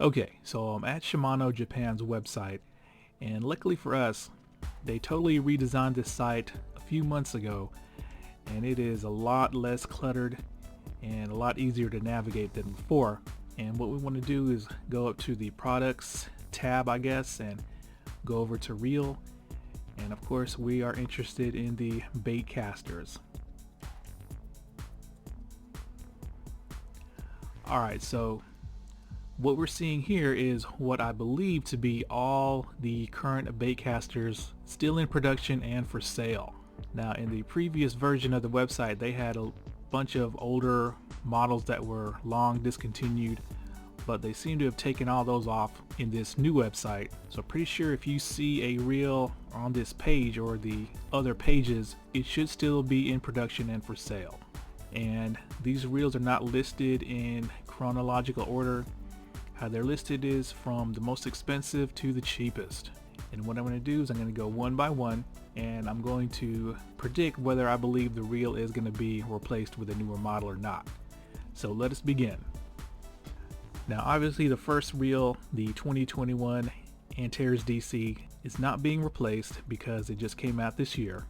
Okay, so I'm at Shimano Japan's website, and luckily for us, they totally redesigned this site a few months ago, and it is a lot less cluttered and a lot easier to navigate than before. And what we want to do is go up to the products tab, I guess, and go over to reel. And of course, we are interested in the bait casters. Alright, so what we're seeing here is what I believe to be all the current bait casters still in production and for sale. Now, in the previous version of the website, they had a bunch of older models that were long discontinued, but they seem to have taken all those off in this new website. So pretty sure if you see a reel on this page or the other pages, it should still be in production and for sale. And these reels are not listed in chronological order. How they're listed is from the most expensive to the cheapest. And what I'm going to do is I'm going to go one by one, and I'm going to predict whether I believe the reel is going to be replaced with a newer model or not. So let us begin. Now obviously the first reel, the 2021 ANTARES DC, is not being replaced because it just came out this year.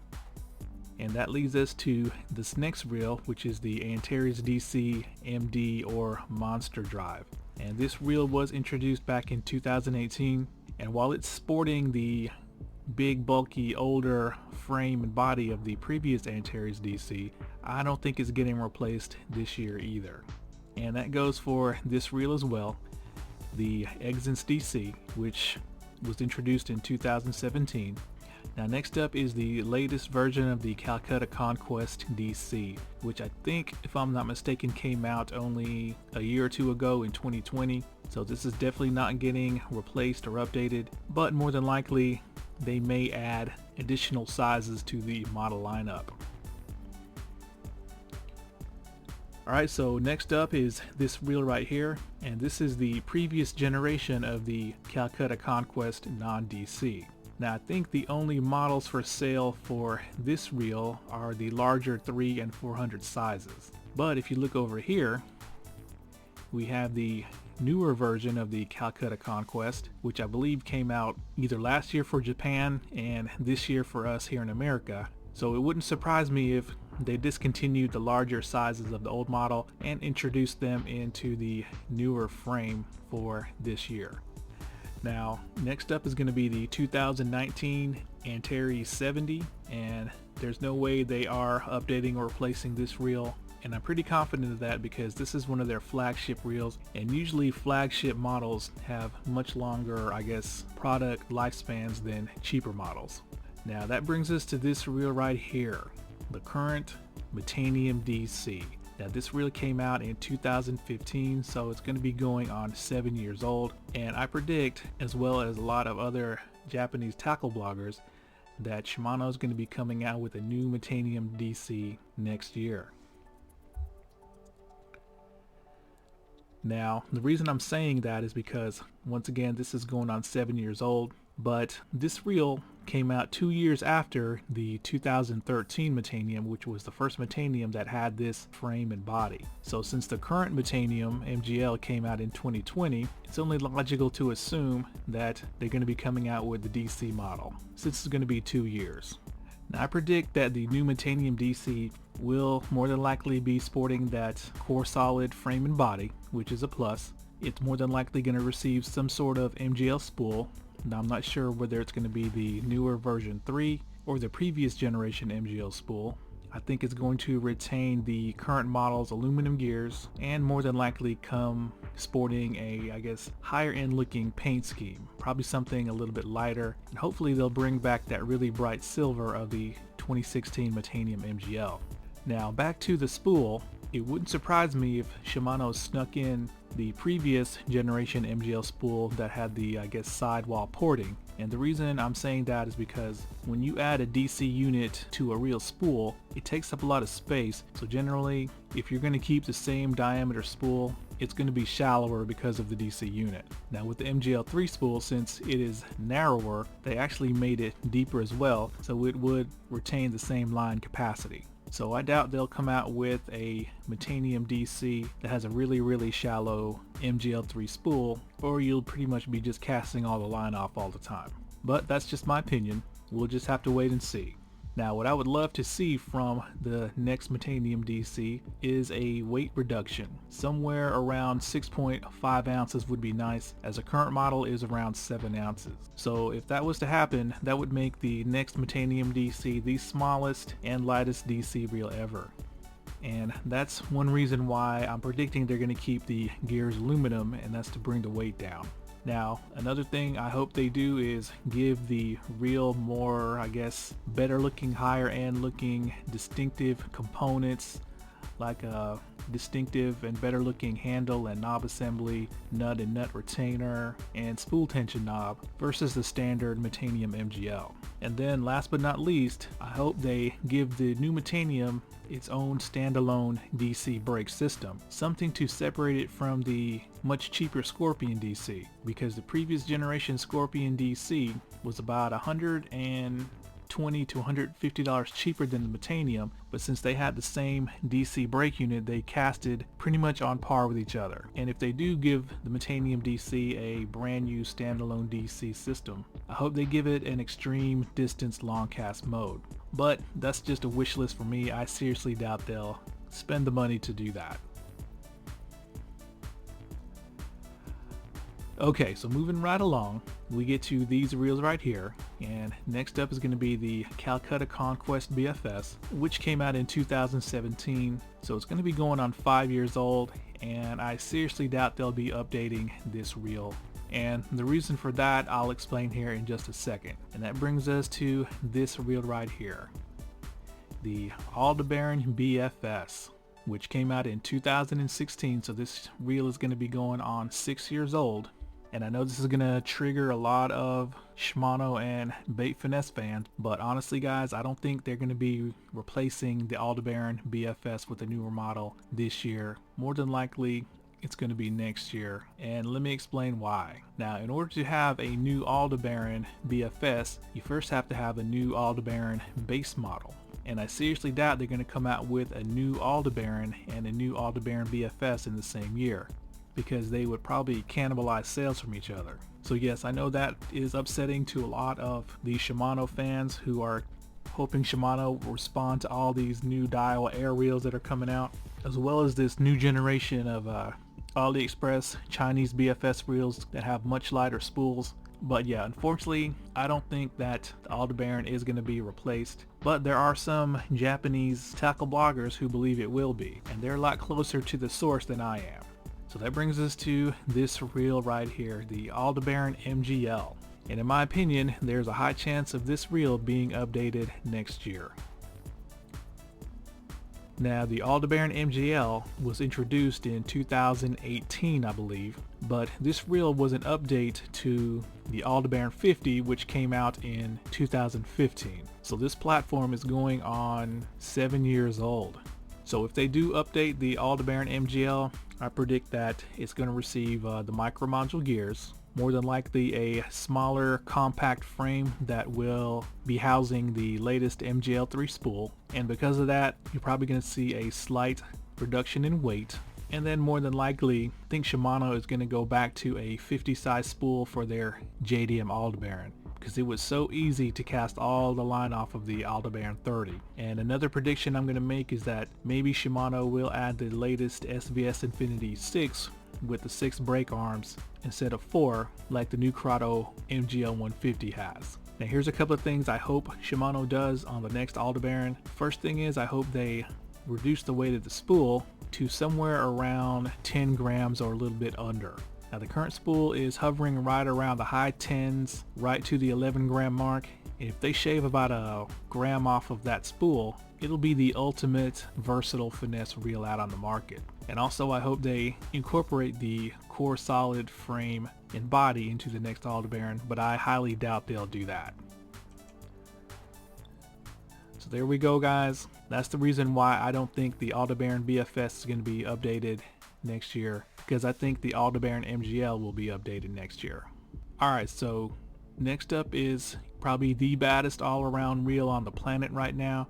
And that leads us to this next reel, which is the ANTARES DC MD or Monster Drive. And this reel was introduced back in 2018, and while it's sporting the big bulky older frame and body of the previous ANTARES DC, I don't think it's getting replaced this year either. And that goes for this reel as well, the EXSENCE DC, which was introduced in 2017. Now next up is the latest version of the Calcutta Conquest DC, which I think, if I'm not mistaken, came out only a year or two ago in 2020. So this is definitely not getting replaced or updated, but more than likely they may add additional sizes to the model lineup. Alright, so next up is this reel right here, and this is the previous generation of the Calcutta Conquest non-DC. Now I think the only models for sale for this reel are the larger 300 and 400 sizes. But if you look over here, we have the newer version of the Calcutta Conquest, which I believe came out either last year for Japan and this year for us here in America. So it wouldn't surprise me if they discontinued the larger sizes of the old model and introduced them into the newer frame for this year. Now, next up is going to be the 2019 ANTARES 70, and there's no way they are updating or replacing this reel, and I'm pretty confident of that because this is one of their flagship reels, and usually flagship models have much longer, I guess, product lifespans than cheaper models. Now that brings us to this reel right here, the current Metanium DC. Now this reel came out in 2015, so it's going to be going on 7 years old, and I predict, as well as a lot of other Japanese tackle bloggers, that Shimano is going to be coming out with a new Metanium DC next year. Now the reason I'm saying that is because, once again, this is going on 7 years old, but this reel came out 2 years after the 2013 Metanium, which was the first Metanium that had this frame and body. So since the current Metanium MGL came out in 2020, it's only logical to assume that they're going to be coming out with the DC model, since it's going to be 2 years. Now I predict that the new Metanium DC will more than likely be sporting that core solid frame and body, which is a plus. It's more than likely going to receive some sort of MGL spool. Now I'm not sure whether it's going to be the newer version 3 or the previous generation MGL spool. I think it's going to retain the current model's aluminum gears and more than likely come sporting a, I guess, higher end looking paint scheme. Probably something a little bit lighter, and hopefully they'll bring back that really bright silver of the 2016 Metanium MGL. Now back to the spool. It wouldn't surprise me if Shimano snuck in the previous generation MGL spool that had the, I guess, sidewall porting. And the reason I'm saying that is because when you add a DC unit to a real spool, it takes up a lot of space. So generally, if you're going to keep the same diameter spool, it's going to be shallower because of the DC unit. Now with the MGL3 spool, since it is narrower, they actually made it deeper as well, so it would retain the same line capacity. So I doubt they'll come out with a Metanium DC that has a really shallow MGL3 spool, or you'll pretty much be just casting all the line off all the time. But that's just my opinion. We'll just have to wait and see. Now what I would love to see from the next Metanium DC is a weight reduction. Somewhere around 6.5 ounces would be nice, as the current model is around 7 ounces. So if that was to happen, that would make the next Metanium DC the smallest and lightest DC reel ever. And that's one reason why I'm predicting they're going to keep the gears aluminum, and that's to bring the weight down. Now, another thing I hope they do is give the reel more, I guess, better looking, higher end looking, distinctive components, like a distinctive and better looking handle and knob assembly, nut and nut retainer, and spool tension knob versus the standard Metanium MGL. And then last but not least, I hope they give the new Metanium its own standalone DC brake system, something to separate it from the much cheaper Scorpion DC, because the previous generation Scorpion DC was about $120 to $150 cheaper than the Metanium, but since they had the same DC brake unit, they casted pretty much on par with each other. And if they do give the Metanium DC a brand new standalone DC system, I hope they give it an extreme distance long cast mode. But that's just a wish list for me. I seriously doubt they'll spend the money to do that. Okay, so moving right along, we get to these reels right here, and next up is going to be the Calcutta Conquest BFS, which came out in 2017, so it's going to be going on 5 years old, and I seriously doubt they'll be updating this reel. And the reason for that I'll explain here in just a second. And that brings us to this reel right here, the Aldebaran BFS, which came out in 2016, so this reel is going to be going on 6 years old. And I know this is going to trigger a lot of Shimano and bait finesse fans, but honestly guys, I don't think they're going to be replacing the Aldebaran BFS with a newer model this year. More than likely it's going to be next year, and let me explain why. Now, in order to have a new Aldebaran BFS, you first have to have a new Aldebaran base model, and I seriously doubt they're going to come out with a new Aldebaran and a new Aldebaran BFS in the same year, because they would probably cannibalize sales from each other. So yes, I know that is upsetting to a lot of the Shimano fans who are hoping Shimano will respond to all these new DAIWA air reels that are coming out, as well as this new generation of AliExpress Chinese BFS reels that have much lighter spools. But yeah, unfortunately, I don't think that the Aldebaran is going to be replaced, but there are some Japanese tackle bloggers who believe it will be, and they're a lot closer to the source than I am. So that brings us to this reel right here, the Aldebaran MGL. And in my opinion, there's a high chance of this reel being updated next year. Now, the Aldebaran MGL was introduced in 2018, I believe, but this reel was an update to the Aldebaran 50, which came out in 2015. So this platform is going on 7 years old. So if they do update the Aldebaran MGL, I predict that it's going to receive the micro module gears, more than likely a smaller compact frame that will be housing the latest MGL3 spool, and because of that you're probably going to see a slight reduction in weight. And then more than likely, I think Shimano is going to go back to a 50 size spool for their JDM Aldebaran, because it was so easy to cast all the line off of the Aldebaran 30. And another prediction I'm going to make is that maybe Shimano will add the latest SVS Infinity 6 with the 6 brake arms instead of 4 like the new CURADO MGL 150 has. Now here's a couple of things I hope Shimano does on the next Aldebaran. First thing is, I hope they reduce the weight of the spool to somewhere around 10 grams or a little bit under. Now the current spool is hovering right around the high 10s, right to the 11 gram mark. If they shave about a gram off of that spool, it'll be the ultimate versatile finesse reel out on the market. And also I hope they incorporate the core solid frame and body into the next Aldebaran, but I highly doubt they'll do that. So there we go guys, that's the reason why I don't think the Aldebaran BFS is going to be updated next year, because I think the Aldebaran MGL will be updated next year. Alright, so next up is probably the baddest all-around reel on the planet right now,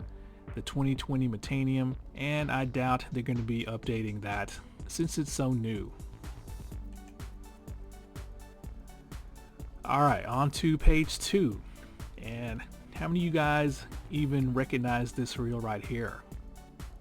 the 2020 Metanium, and I doubt they're going to be updating that since it's so new. Alright, on to page 2. And how many of you guys even recognize this reel right here?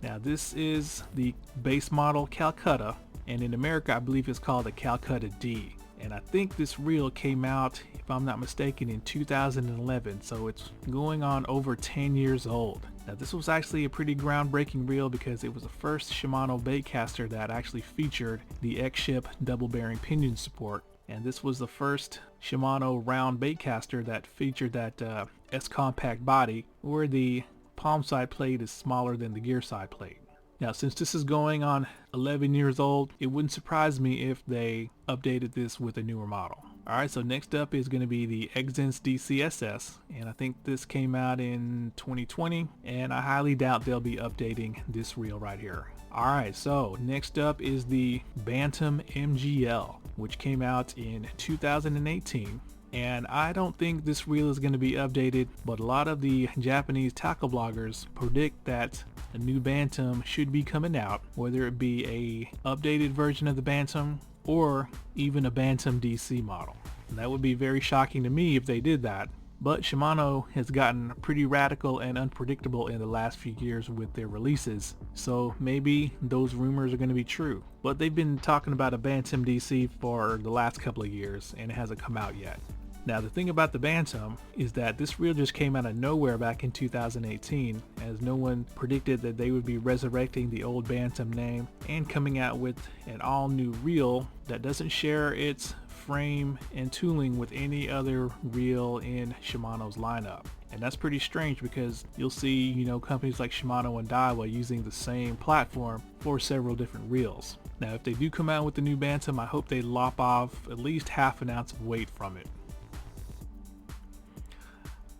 Now this is the base model Calcutta, and in America I believe it's called the Calcutta D. And I think this reel came out, if I'm not mistaken, in 2011, so it's going on over 10 years old. Now this was actually a pretty groundbreaking reel because it was the first Shimano baitcaster that actually featured the X-ship double bearing pinion support. And this was the first Shimano round baitcaster that featured that S-compact body where the palm side plate is smaller than the gear side plate. Now since this is going on 11 years old, it wouldn't surprise me if they updated this with a newer model. Alright, so next up is going to be the EXSENCE DC SS, and I think this came out in 2020, and I highly doubt they'll be updating this reel right here. Alright, so next up is the Bantam MGL, which came out in 2018. And I don't think this reel is going to be updated, but a lot of the Japanese tackle bloggers predict that a new Bantam should be coming out, whether it be a updated version of the Bantam or even a Bantam DC model. And that would be very shocking to me if they did that. But Shimano has gotten pretty radical and unpredictable in the last few years with their releases, so maybe those rumors are going to be true. But they've been talking about a Bantam DC for the last couple of years and it hasn't come out yet. Now the thing about the Bantam is that this reel just came out of nowhere back in 2018, as no one predicted that they would be resurrecting the old Bantam name and coming out with an all new reel that doesn't share its frame and tooling with any other reel in Shimano's lineup. And that's pretty strange because you'll see, you know, companies like Shimano and DAIWA using the same platform for several different reels. Now if they do come out with the new Bantam, I hope they lop off at least half an ounce of weight from it.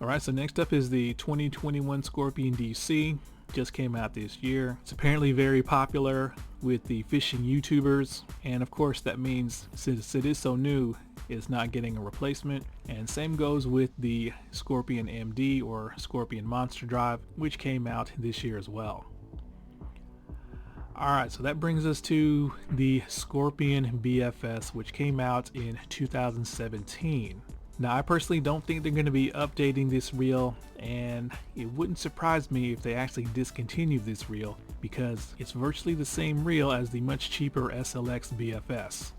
Alright, so next up is the 2021 Scorpion DC. Just came out this year. It's apparently very popular with the fishing YouTubers, and of course that means since it is so new, it's not getting a replacement. And same goes with the Scorpion MD or Scorpion Monster Drive, which came out this year as well. Alright, so that brings us to the Scorpion BFS, which came out in 2017. Now I personally don't think they're going to be updating this reel, and it wouldn't surprise me if they actually discontinue this reel because it's virtually the same reel as the much cheaper SLX BFS.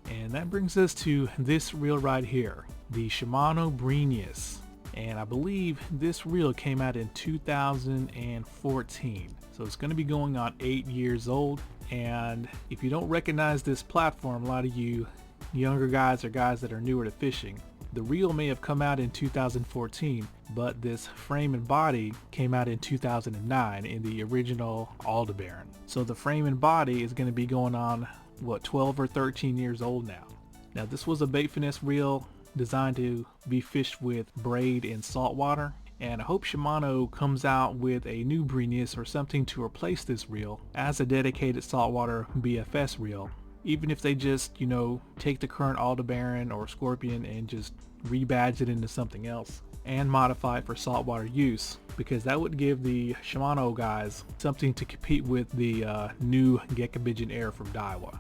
And that brings us to this reel right here, the Shimano Breenius. And I believe this reel came out in 2014. So it's going to be going on 8 years old. And if you don't recognize this platform, a lot of you younger guys or guys that are newer to fishing, the reel may have come out in 2014, but this frame and body came out in 2009 in the original Aldebaran. So the frame and body is going to be going on, what, 12 or 13 years old now. Now this was a bait finesse reel designed to be fished with braid in saltwater, and I hope Shimano comes out with a new Breenius or something to replace this reel as a dedicated saltwater BFS reel. Even if they just, you know, take the current Aldebaran or Scorpion and just rebadge it into something else and modify it for saltwater use, because that would give the Shimano guys something to compete with the new Gekabidgen Air from DAIWA.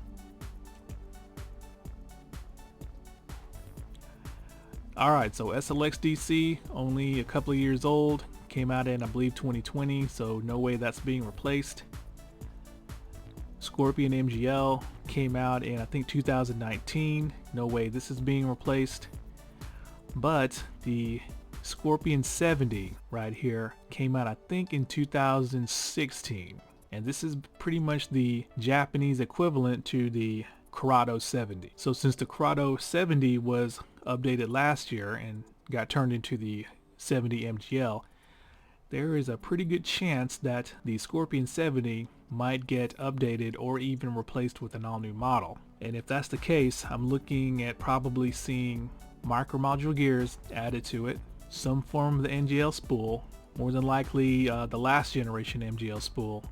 Alright, so SLX DC, only a couple of years old, came out in I believe 2020, so no way that's being replaced. Scorpion MGL came out in I think 2019, no way this is being replaced. But the Scorpion 70 right here came out I think in 2016, and this is pretty much the Japanese equivalent to the CURADO 70. So since the CURADO 70 was updated last year and got turned into the 70 MGL, there is a pretty good chance that the Scorpion 70 might get updated or even replaced with an all-new model. And if that's the case, I'm looking at probably seeing micro module gears added to it, some form of the NGL spool, more than likely the last generation MGL spool,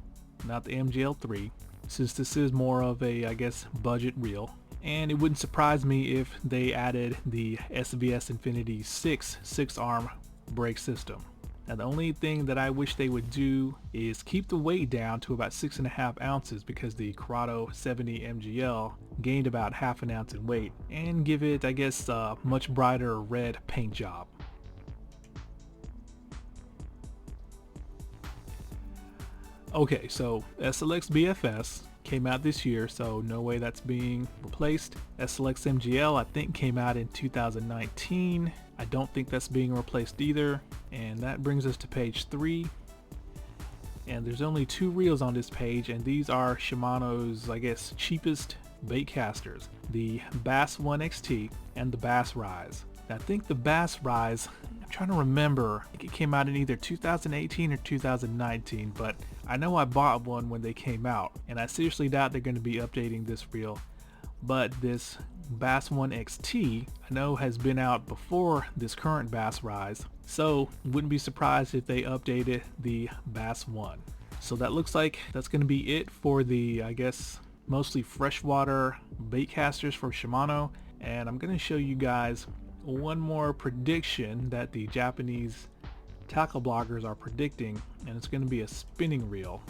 not the MGL3, since this is more of a, I guess, budget reel. And it wouldn't surprise me if they added the SVS Infinity 6 6-arm brake system. Now the only thing that I wish they would do is keep the weight down to about 6.5 ounces, because the CURADO 70 MGL gained about half an ounce in weight, and give it, I guess, a much brighter red paint job. Okay, so SLX BFS came out this year, so no way that's being replaced. SLX MGL I think came out in 2019. I don't think that's being replaced either. And that brings us to page 3. And there's only 2 reels on this page, and these are Shimano's, I guess, cheapest bait casters, the Bass 1 XT and the Bass Rise. Now, I think the Bass Rise, I'm trying to remember, I think it came out in either 2018 or 2019, but I know I bought one when they came out, and I seriously doubt they're going to be updating this reel. But this Bass 1 XT I know has been out before this current Bass Rise, so wouldn't be surprised if they updated the Bass 1. So that looks like that's going to be it for the, I guess, mostly freshwater bait casters for Shimano. And I'm going to show you guys one more prediction that the Japanese tackle bloggers are predicting, and it's going to be a spinning reel.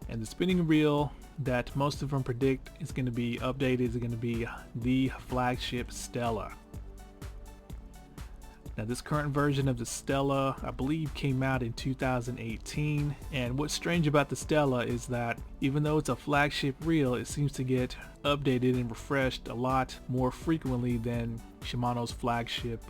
And the spinning reel that most of them predict is going to be updated is going to be the flagship Stella. Now this current version of the Stella I believe came out in 2018, and what's strange about the Stella is that even though it's a flagship reel, it seems to get updated and refreshed a lot more frequently than Shimano's flagship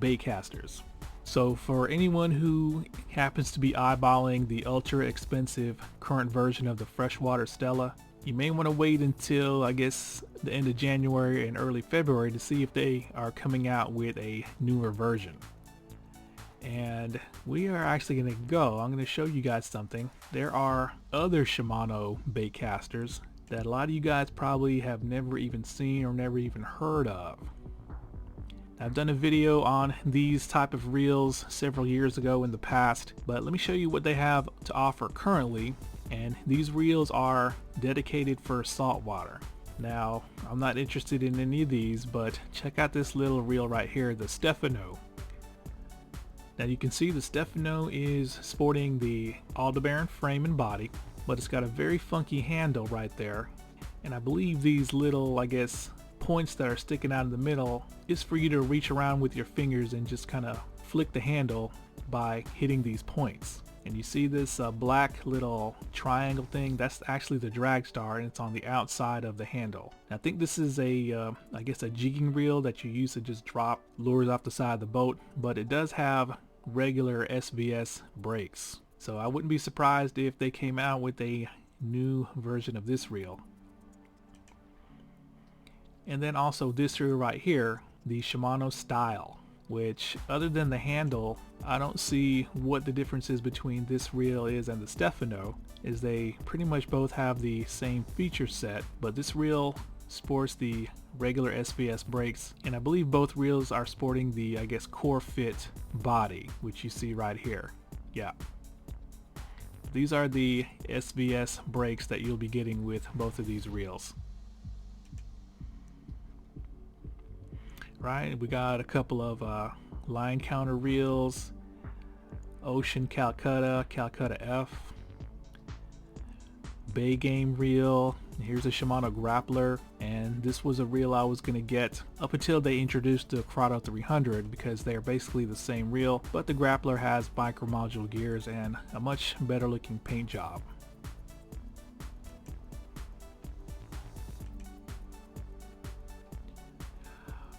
bait casters. So for anyone who happens to be eyeballing the ultra expensive current version of the freshwater Stella, you may want to wait until, I guess, the end of January and early February to see if they are coming out with a newer version. And we are actually going to go, I'm going to show you guys something. There are other Shimano bait casters that a lot of you guys probably have never even seen or never even heard of. I've done a video on these type of reels several years ago in the past, but let me show you what they have to offer currently. And these reels are dedicated for saltwater. Now, I'm not interested in any of these, but check out this little reel right here, the Stefano. Now you can see the Stefano is sporting the Aldebaran frame and body, but it's got a very funky handle right there. And I believe these little, I guess, points that are sticking out in the middle is for you to reach around with your fingers and just kind of flick the handle by hitting these points. And you see this black little triangle thing, that's actually the drag star, and it's on the outside of the handle. I think this is a I guess a jigging reel that you use to just drop lures off the side of the boat, but it does have regular SBS brakes. So I wouldn't be surprised if they came out with a new version of this reel. And then also this reel right here, the Shimano Style, which other than the handle, I don't see what the difference is between this reel is and the Stefano, is they pretty much both have the same feature set, but this reel sports the regular SBS brakes, and I believe both reels are sporting the, I guess, core fit body, which you see right here. Yeah. These are the SBS brakes that you'll be getting with both of these reels. Right, we got a couple of line counter reels, Ocean Calcutta, Calcutta F, Bay Game reel. Here's a Shimano grappler, and this was a reel I was going to get up until they introduced the CURADO 300, because they're basically the same reel, but the grappler has micro module gears and a much better looking paint job.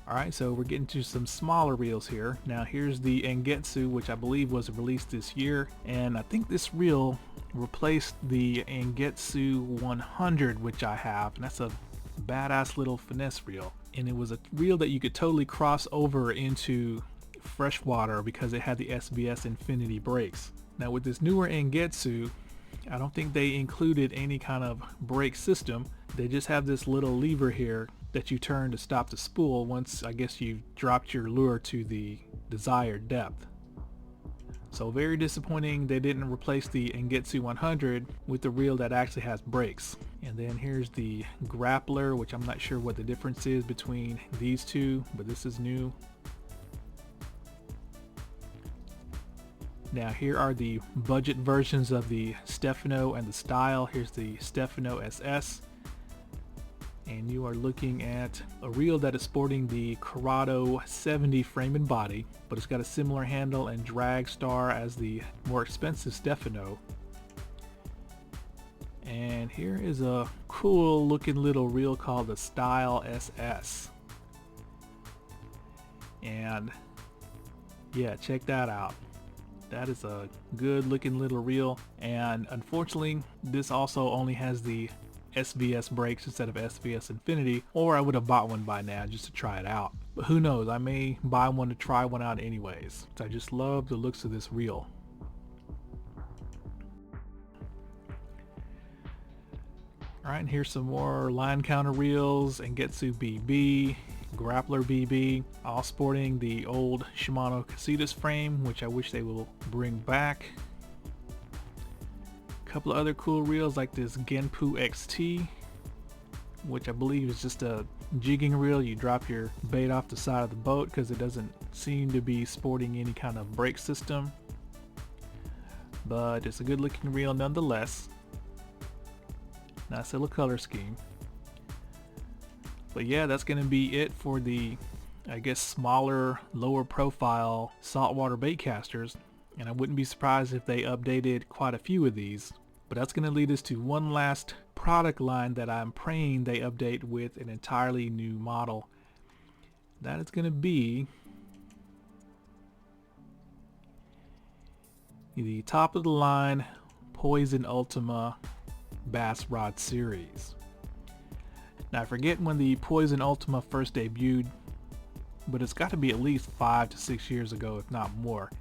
Alright, so we're getting to some smaller reels here. Now here's the Engetsu, which I believe was released this year, and I think this reel replaced the Engetsu 100, which I have, and that's a badass little finesse reel. And it was a reel that you could totally cross over into freshwater because it had the SBS Infinity brakes. Now with this newer Engetsu, I don't think they included any kind of brake system. They just have this little lever here that you turn to stop the spool once, I guess, you've dropped your lure to the desired depth. So very disappointing they didn't replace the Engetsu 100 with the reel that actually has brakes. And then here's the grappler, which I'm not sure what the difference is between these two, but this is new. Now here are the budget versions of the Stefano and the Style. Here's the Stefano SS. And you are looking at a reel that is sporting the CURADO 70 frame and body, but it's got a similar handle and drag star as the more expensive Stefano. And here is a cool looking little reel called the Style SS. And yeah, check that out. That is a good looking little reel, and unfortunately this also only has the SVS brakes instead of SVS Infinity, or I would have bought one by now just to try it out. But who knows, I may buy one to try one out anyways. So I just love the looks of this reel. Alright, and here's some more line counter reels, Angetsu BB, Grappler BB, all sporting the old Shimano CASITAS frame, which I wish they will bring back. A couple of other cool reels like this Genpu XT, which I believe is just a jigging reel. You drop your bait off the side of the boat because it doesn't seem to be sporting any kind of brake system, but it's a good looking reel nonetheless. Nice little color scheme. But yeah, that's going to be it for the, I guess, smaller, lower profile saltwater bait casters. And I wouldn't be surprised if they updated quite a few of these. But that's going to lead us to one last product line that I'm praying they update with an entirely new model. That is going to be the top of the line Poison Ultima Bass Rod series. Now I forget when the Poison Ultima first debuted, but it's got to be at least 5 to 6 years ago, if not more.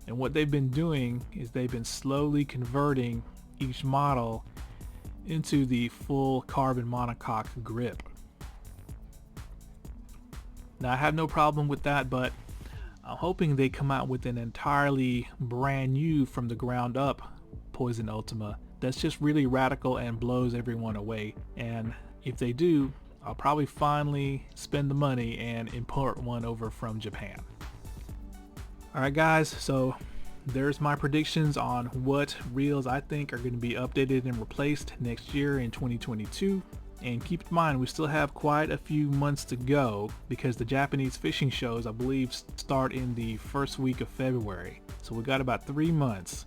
And what they've been doing is they've been slowly converting each model into the full carbon monocoque grip. Now I have no problem with that, but I'm hoping they come out with an entirely brand new from the ground up Poison Ultima that's just really radical and blows everyone away. And if they do, I'll probably finally spend the money and import one over from Japan. Alright guys, so there's my predictions on what reels I think are going to be updated and replaced next year in 2022. And keep in mind, we still have quite a few months to go because the Japanese fishing shows, I believe, start in the first week of February. So we got about 3 months.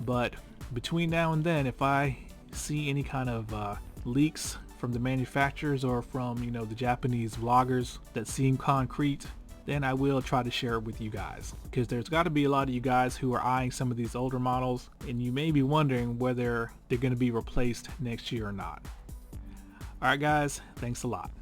But between now and then, if I see any kind of leaks from the manufacturers or from, you know, the Japanese vloggers that seem concrete, then I will try to share it with you guys, because there's got to be a lot of you guys who are eyeing some of these older models and you may be wondering whether they're going to be replaced next year or not. Alright guys, thanks a lot.